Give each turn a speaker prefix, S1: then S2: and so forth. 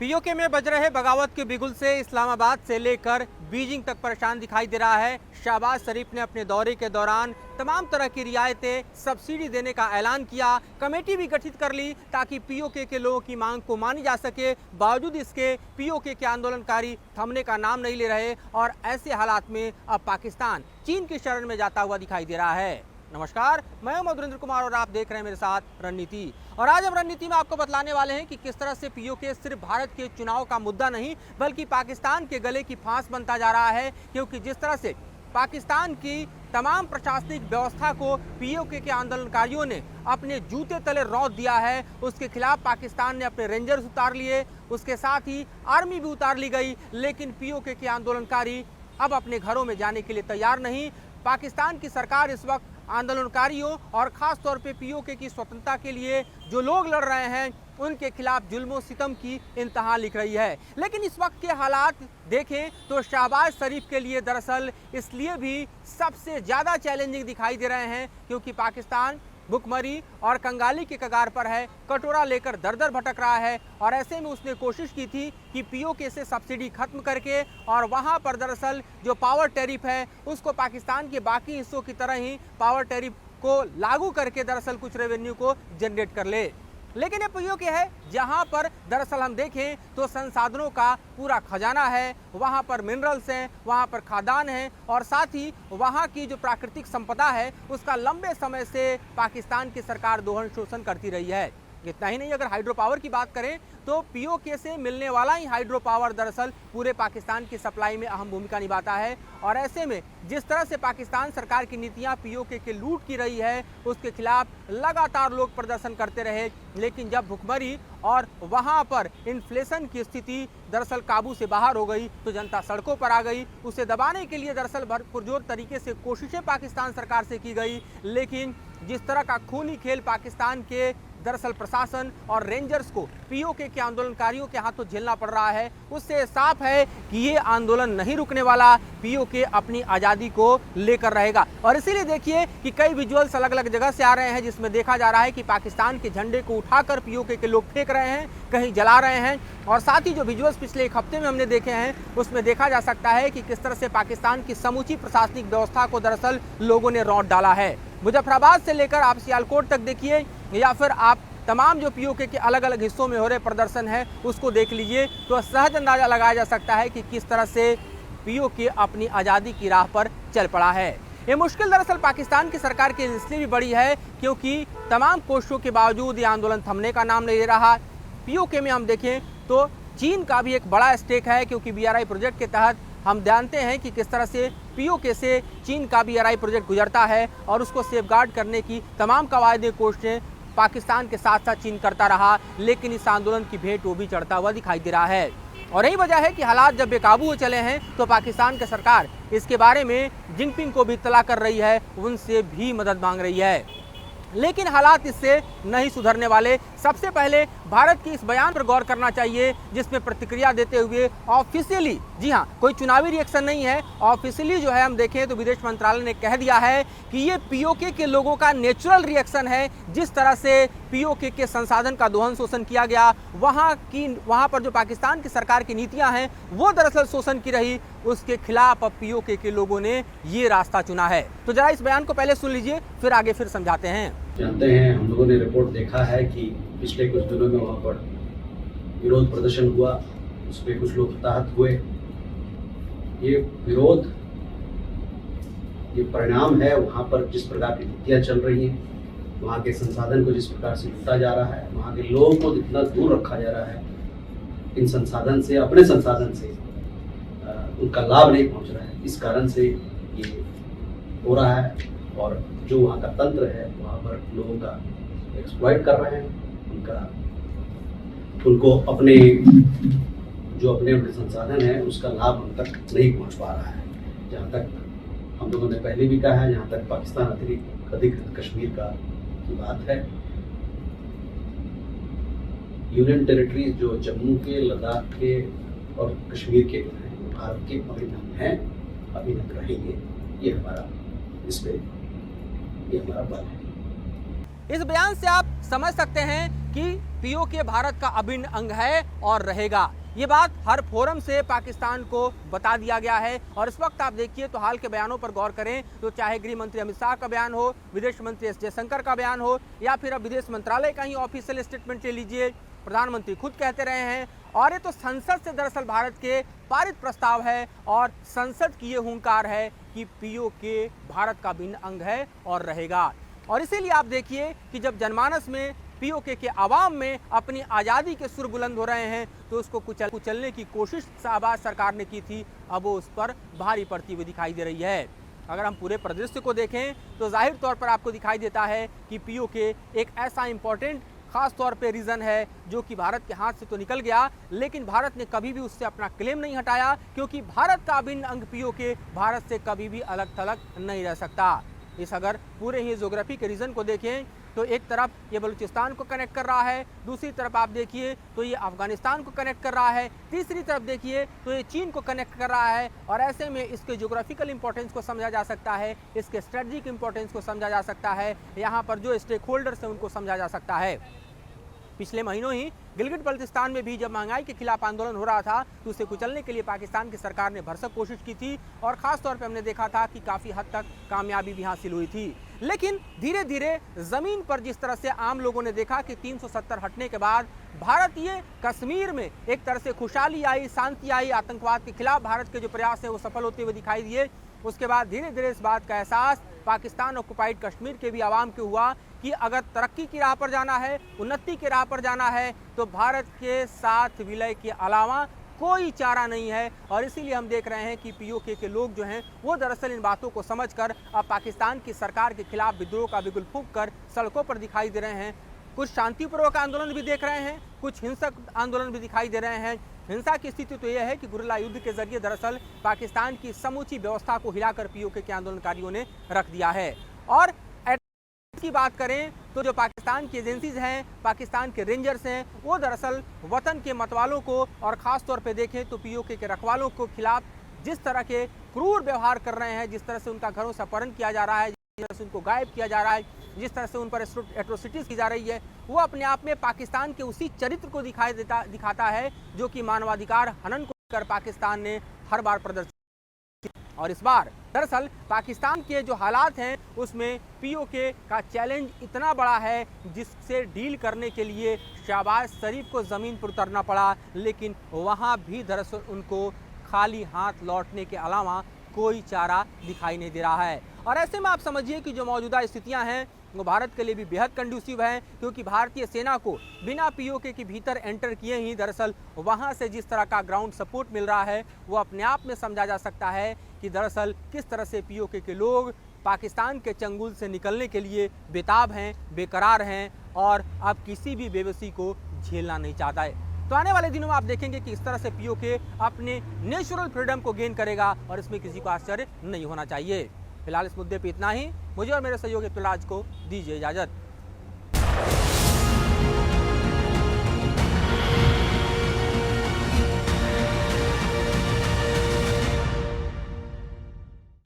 S1: PoK में बज रहे बगावत के बिगुल से इस्लामाबाद से लेकर बीजिंग तक परेशान दिखाई दे रहा है। शहबाज शरीफ ने अपने दौरे के दौरान तमाम तरह की रियायतें, सब्सिडी देने का ऐलान किया। कमेटी भी गठित कर ली ताकि पीओके के लोगों की मांग को मानी जा सके। बावजूद इसके पीओके के आंदोलनकारी थमने का नाम नहीं ले रहे और ऐसे हालात में अब पाकिस्तान चीन की शरण में जाता हुआ दिखाई दे रहा है। नमस्कार, मैं हूं मधुरेंद्र कुमार और आप देख रहे हैं मेरे साथ रणनीति। और आज हम रणनीति में आपको बतलाने वाले हैं कि किस तरह से पीओके सिर्फ भारत के चुनाव का मुद्दा नहीं बल्कि पाकिस्तान के गले की फांस बनता जा रहा है। क्योंकि जिस तरह से पाकिस्तान की तमाम प्रशासनिक व्यवस्था को पीओके के आंदोलनकारियों ने अपने जूते तले रौंद दिया है, उसके खिलाफ पाकिस्तान ने अपने रेंजर्स उतार लिए, उसके साथ ही आर्मी भी उतार ली गई। लेकिन पीओके के आंदोलनकारी अब अपने घरों में जाने के लिए तैयार नहीं। पाकिस्तान की सरकार इस वक्त आंदोलनकारियों और खास तौर पे पीओके की स्वतंत्रता के लिए जो लोग लड़ रहे हैं उनके खिलाफ जुल्म सितम की इंतहा लिख रही है। लेकिन इस वक्त के हालात देखें तो शहबाज शरीफ के लिए दरअसल इसलिए भी सबसे ज़्यादा चैलेंजिंग दिखाई दे रहे हैं क्योंकि पाकिस्तान भुखमरी और कंगाली के कगार पर है, कटोरा लेकर दर दर भटक रहा है। और ऐसे में उसने कोशिश की थी कि पीओके से सब्सिडी खत्म करके और वहां पर दरअसल जो पावर टैरिफ है उसको पाकिस्तान के बाकी हिस्सों की तरह ही पावर टैरिफ को लागू करके दरअसल कुछ रेवेन्यू को जनरेट कर ले। लेकिन ये पीओके है जहां पर दरअसल हम देखें तो संसाधनों का पूरा खजाना है, वहां पर मिनरल्स हैं, वहां पर खादान हैं और साथ ही वहां की जो प्राकृतिक संपदा है उसका लंबे समय से पाकिस्तान की सरकार दोहन शोषण करती रही है। इतना ही नहीं, अगर हाइड्रो पावर की बात करें तो पीओके से मिलने वाला ही हाइड्रो पावर दरअसल पूरे पाकिस्तान की सप्लाई में अहम भूमिका निभाता है। और ऐसे में जिस तरह से पाकिस्तान सरकार की नीतियां पीओके के लूट की रही है उसके खिलाफ लगातार लोग प्रदर्शन करते रहे। लेकिन जब भुखमरी और वहां पर इन्फ्लेशन की स्थिति दरअसल काबू से बाहर हो गई तो जनता सड़कों पर आ गई। उसे दबाने के लिए दरअसल पुरजोर तरीके से कोशिशें पाकिस्तान सरकार से की गई। लेकिन जिस तरह का खूनी खेल पाकिस्तान के दरअसल प्रशासन और रेंजर्स को पीओके के आंदोलनकारियों के हाथों झेलना पड़ रहा है, उससे साफ है कि ये आंदोलन नहीं रुकने वाला। पीओके अपनी आज़ादी को लेकर रहेगा। और इसीलिए देखिए कि कई विजुअल्स अलग अलग जगह से आ रहे हैं जिसमें देखा जा रहा है कि पाकिस्तान के झंडे को उठाकर पीओके के लोग फेंक रहे हैं, कहीं जला रहे हैं। और साथ ही जो विजुअल्स पिछले एक हफ्ते में हमने देखे हैं उसमें देखा जा सकता है कि किस तरह से पाकिस्तान की समूची प्रशासनिक व्यवस्था को दरअसल लोगों ने रौंद डाला है। मुजफ्फराबाद से लेकर आप सियालकोट तक देखिए या फिर आप तमाम जो पीओके के अलग अलग हिस्सों में हो रहे प्रदर्शन है उसको देख लीजिए तो सहज अंदाजा लगाया जा सकता है कि किस तरह से पीओके अपनी आज़ादी की राह पर चल पड़ा है। ये मुश्किल दरअसल पाकिस्तान की सरकार के इसलिए भी बड़ी है क्योंकि तमाम कोशिशों के बावजूद ये आंदोलन थमने का नाम नहीं ले रहा। पीओके में हम देखें तो चीन का भी एक बड़ा स्टेक है क्योंकि BRI प्रोजेक्ट के तहत हम जानते हैं कि किस तरह से पीओके से चीन का BRI प्रोजेक्ट गुजरता है और उसको सेफगार्ड करने की तमाम कवायदे कोशिशें पाकिस्तान के साथ साथ चीन करता रहा। लेकिन इस आंदोलन की भेंट वो भी चढ़ता हुआ दिखाई दे रहा है। और यही वजह है कि हालात जब बेकाबू हो चले हैं तो पाकिस्तान की सरकार इसके बारे में जिनपिंग को भी इत्तला कर रही है, उनसे भी मदद मांग रही है। लेकिन हालात इससे नहीं सुधरने वाले। सबसे पहले भारत के इस बयान पर गौर करना चाहिए जिसमें प्रतिक्रिया देते हुए ऑफिशियली, जी हाँ, कोई चुनावी रिएक्शन नहीं है, ऑफिशियली जो है हम देखें तो विदेश मंत्रालय ने कह दिया है कि ये पीओके के लोगों का नेचुरल रिएक्शन है। जिस तरह से पीओके के संसाधन का दोहन शोषण किया गया, वहाँ पर जो पाकिस्तान की सरकार की नीतियाँ हैं वो दरअसल शोषण की रही, उसके खिलाफ अब पीओके के लोगों ने ये रास्ता चुना है। तो जरा इस बयान को पहले सुन लीजिए फिर आगे फिर समझाते हैं।
S2: जानते हैं, हम लोगों ने रिपोर्ट देखा है कि पिछले कुछ दिनों में वहाँ पर विरोध प्रदर्शन हुआ, उस पर कुछ लोग हताहत हुए। ये विरोध, ये परिणाम है वहाँ पर जिस प्रकार की नीतियाँ चल रही हैं, वहाँ के संसाधन को जिस प्रकार से लूटा जा रहा है, वहाँ के लोगों को जितना दूर रखा जा रहा है इन संसाधन से, अपने संसाधन से उनका लाभ नहीं पहुँच रहा है। इस कारण से ये हो रहा है। और जो वहाँ का तंत्र है वहाँ पर लोगों का एक्सप्लॉइट कर रहे हैं, उनको अपने जो अपने संसाधन है उसका लाभ उन तक नहीं पहुँच पा रहा है। जहाँ तक हम लोगों ने पहले भी कहा है, जहाँ तक पाकिस्तान अतिरिक्त अधिकृत कश्मीर की बात है, यूनियन टेरिटरीज जो जम्मू के, लद्दाख के और कश्मीर के हैं, भारत के अभिन्न हैं, अभिन्न रहेंगे। ये हमारा बल है।
S1: इस बयान से आप समझ सकते हैं कि पीओके भारत का अभिन्न अंग है और रहेगा। ये बात हर फोरम से पाकिस्तान को बता दिया गया है। और इस वक्त आप देखिए तो हाल के बयानों पर गौर करें तो चाहे गृह मंत्री अमित शाह का बयान हो, विदेश मंत्री एस जयशंकर का बयान हो, या फिर अब विदेश मंत्रालय का ही ऑफिशियल स्टेटमेंट ले लीजिए, प्रधानमंत्री खुद कहते रहे हैं। और ये तो संसद से दरअसल भारत के पारित प्रस्ताव है और संसद की ये हुंकार है कि पीओके भारत का भिन्न अंग है और रहेगा। और इसीलिए आप देखिए कि जब जनमानस में पीओके के आवाम में अपनी आज़ादी के सुर बुलंद हो रहे हैं तो उसको कुचलने की कोशिश शाहबाज सरकार ने की थी, अब वो उस पर भारी पड़ती हुई दिखाई दे रही है। अगर हम पूरे परिदृश्य को देखें तो जाहिर तौर पर आपको दिखाई देता है कि पीओके एक ऐसा इंपॉर्टेंट खास तौर पे रीजन है जो कि भारत के हाथ से तो निकल गया, लेकिन भारत ने कभी भी उससे अपना क्लेम नहीं हटाया, क्योंकि भारत का अभिन्न अंग पीओके भारत से कभी भी अलग थलग नहीं रह सकता। इस अगर पूरे ही ज्योग्राफी के रीजन को देखें तो एक तरफ ये बलूचिस्तान को कनेक्ट कर रहा है, दूसरी तरफ आप देखिए तो ये अफगानिस्तान को कनेक्ट कर रहा है, तीसरी तरफ देखिए तो ये चीन को कनेक्ट कर रहा है। और ऐसे में इसके ज्योग्राफिकल इंपॉर्टेंस को समझा जा सकता है, इसके स्ट्रेटजिक इंपॉर्टेंस को समझा जा सकता है, यहाँ पर जो स्टेक होल्डर्स हैं उनको समझा जा सकता है। पिछले महीनों ही गिलगिट बल्तिस्तान में भी जब महंगाई के खिलाफ आंदोलन हो रहा था तो उसे कुचलने के लिए पाकिस्तान की सरकार ने भरसक कोशिश की थी और खास तौर पे हमने देखा था कि काफ़ी हद तक कामयाबी भी हासिल हुई थी। लेकिन धीरे धीरे ज़मीन पर जिस तरह से आम लोगों ने देखा कि 370 हटने के बाद भारतीय कश्मीर में एक तरह से खुशहाली आई, शांति आई, आतंकवाद के खिलाफ भारत के जो प्रयास हैं वो सफल होते हुए दिखाई दिए। उसके बाद धीरे धीरे इस बात का एहसास पाकिस्तान ऑक्युपाइड कश्मीर के भी आवाम को हुआ कि अगर तरक्की की राह पर जाना है, उन्नति की राह पर जाना है तो भारत के साथ विलय के अलावा कोई चारा नहीं है। और इसीलिए हम देख रहे हैं कि पीओके के लोग जो हैं वो दरअसल इन बातों को समझकर अब पाकिस्तान की सरकार के खिलाफ विद्रोह का बिगुल फूंक कर सड़कों पर दिखाई दे रहे हैं। कुछ शांतिपूर्वक आंदोलन भी देख रहे हैं, कुछ हिंसक आंदोलन भी दिखाई दे रहे हैं। हिंसा की स्थिति तो यह है कि गुरिल्ला युद्ध के जरिए दरअसल पाकिस्तान की समूची व्यवस्था को हिलाकर पीओके के आंदोलनकारियों ने रख दिया है। और की बात करें तो जो पाकिस्तान की एजेंसीज हैं, पाकिस्तान के रेंजर्स हैं, वो दरअसल वतन के मतवालों को और ख़ास तौर पे देखें तो पीओके के रखवालों को खिलाफ जिस तरह के क्रूर व्यवहार कर रहे हैं, जिस तरह से उनका घरों से अपहरण किया जा रहा है, जिस तरह से उनको गायब किया जा रहा है, जिस तरह से उन पर एट्रोसिटीज़ की जा रही है, वो अपने आप में पाकिस्तान के उसी चरित्र को दिखाता है जो कि मानवाधिकार हनन को कर पाकिस्तान ने हर बार प्रदर्शित। और इस बार दरअसल पाकिस्तान के जो हालात हैं उसमें पीओके का चैलेंज इतना बड़ा है जिससे डील करने के लिए शहबाज शरीफ को ज़मीन पर उतरना पड़ा, लेकिन वहाँ भी दरअसल उनको खाली हाथ लौटने के अलावा कोई चारा दिखाई नहीं दे रहा है। और ऐसे में आप समझिए कि जो मौजूदा स्थितियां हैं वो भारत के लिए भी बेहद कंडूसिव है, क्योंकि भारतीय सेना को बिना पीओके के भीतर एंटर किए ही दरअसल वहां से जिस तरह का ग्राउंड सपोर्ट मिल रहा है वो अपने आप में समझा जा सकता है कि दरअसल किस तरह से पीओके के लोग पाकिस्तान के चंगुल से निकलने के लिए बेताब हैं, बेकरार हैं और अब किसी भी बेबसी को झेलना नहीं चाहता है। तो आने वाले दिनों में आप देखेंगे कि इस तरह से पीओके अपने नेचुरल फ्रीडम को गेन करेगा और इसमें किसी को आश्चर्य नहीं होना चाहिए। फिलहाल इस मुद्दे पे इतना ही। मुझे और मेरे सहयोगी तुलाज को दीजिए इजाजत।